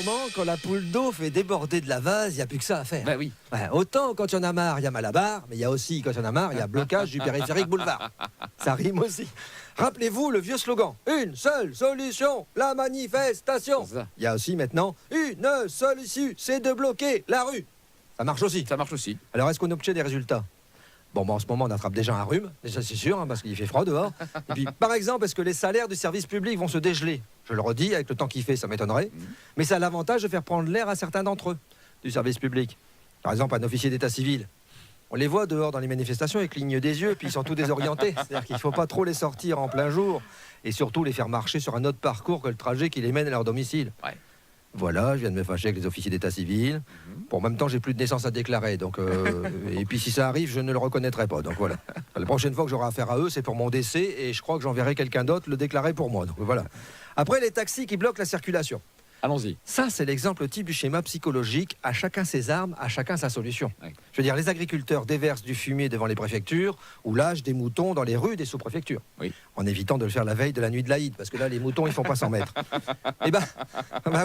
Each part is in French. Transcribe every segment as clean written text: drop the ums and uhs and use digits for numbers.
moment, quand la poule d'eau fait déborder de la vase, il n'y a plus que ça à faire. Ben oui. Ouais, autant quand il y en a marre, il y a Malabar, mais il y a aussi, quand il y en a marre, il y a blocage du périphérique boulevard. Ça rime aussi. Rappelez-vous le vieux slogan, une seule solution, la manifestation. C'est ça. Il y a aussi maintenant, une seule issue, c'est de bloquer la rue. Ça marche aussi. Ça marche aussi. Alors, est-ce qu'on obtient des résultats? Bon, en ce moment, on attrape déjà un rhume, déjà c'est sûr, parce qu'il fait froid dehors. Et puis, par exemple, est-ce que les salaires du service public vont se dégeler? Je le redis, avec le temps qu'il fait, ça m'étonnerait. Mais ça a l'avantage de faire prendre l'air à certains d'entre eux, du service public. Par exemple, un officier d'état civil. On les voit dehors dans les manifestations, ils clignent des yeux, puis ils sont tous désorientés. C'est-à-dire qu'il ne faut pas trop les sortir en plein jour, et surtout les faire marcher sur un autre parcours que le trajet qui les mène à leur domicile. Ouais. Voilà, je viens de me fâcher avec les officiers d'état civil. Bon, en même temps, j'ai plus de naissance à déclarer. Donc, et puis, si ça arrive, je ne le reconnaîtrai pas. Donc, voilà. La prochaine fois que j'aurai affaire à eux, c'est pour mon décès. Et je crois que j'enverrai quelqu'un d'autre le déclarer pour moi. Donc, voilà. Après, les taxis qui bloquent la circulation. Allons-y. Ça, c'est l'exemple type du schéma psychologique. À chacun ses armes, à chacun sa solution. Oui. Je veux dire, les agriculteurs déversent du fumier devant les préfectures ou lâchent des moutons dans les rues des sous-préfectures. Oui. En évitant de le faire la veille de la nuit de l'Aïd, parce que là, les moutons, ils font pas 100 mètres. Et bah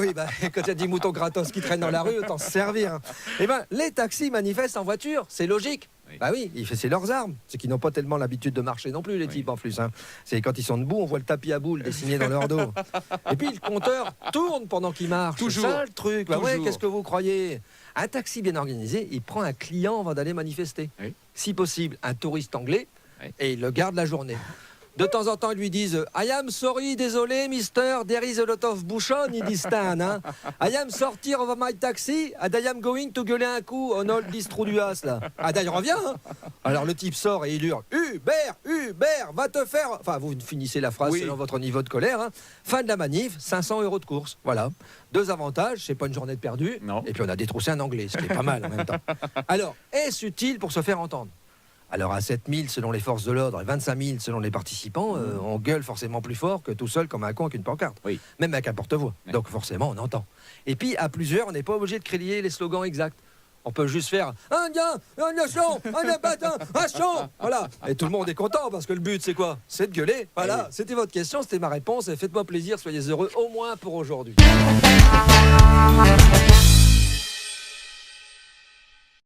oui, quand il y a 10 moutons gratos qui traînent dans la rue, autant se servir. Hein. Et les taxis manifestent en voiture, c'est logique. Oui. Bah oui, c'est leurs armes. C'est qu'ils n'ont pas tellement l'habitude de marcher non plus, les types en plus. Hein. C'est quand ils sont debout, on voit le tapis à boules dessiné dans leur dos. Et puis le compteur tourne pendant qu'ils marchent. Toujours. C'est ça le truc. Bah ouais, Toujours. qu'est-ce que vous croyez? Un taxi bien organisé, il prend un client avant d'aller manifester. Oui. Si possible, un touriste anglais, Oui. et il le garde la journée. De temps en temps, ils lui disent I am sorry, désolé, mister, there is a lot of bushon in this town. Hein. I am sortir of my taxi, and I am going to gueuler un coup on all this trou du as, là. Ah, d'ailleurs, revient. Hein. Alors, le type sort et il hurle Hubert, va te faire. Enfin, vous finissez la phrase Oui. selon votre niveau de colère. Hein. Fin de la manif, 500 € de course. Voilà. Deux avantages, c'est pas une journée de perdu. Non. Et puis, on a détroussé un anglais, ce qui est pas mal en même temps. Alors, est-ce utile pour se faire entendre? Alors à 7 000 selon les forces de l'ordre et 25 000 selon les participants, on gueule forcément plus fort que tout seul comme un con avec une pancarte. Oui. Même avec un porte-voix. Oui. Donc forcément on entend. Et puis à plusieurs, on n'est pas obligé de crier les slogans exacts. On peut juste faire un gars, un chant, un bâtin, un chant. Voilà. Et tout le monde est content parce que le but c'est quoi? C'est de gueuler. Voilà. Oui. C'était votre question, c'était ma réponse. Et faites-moi plaisir, soyez heureux au moins pour aujourd'hui.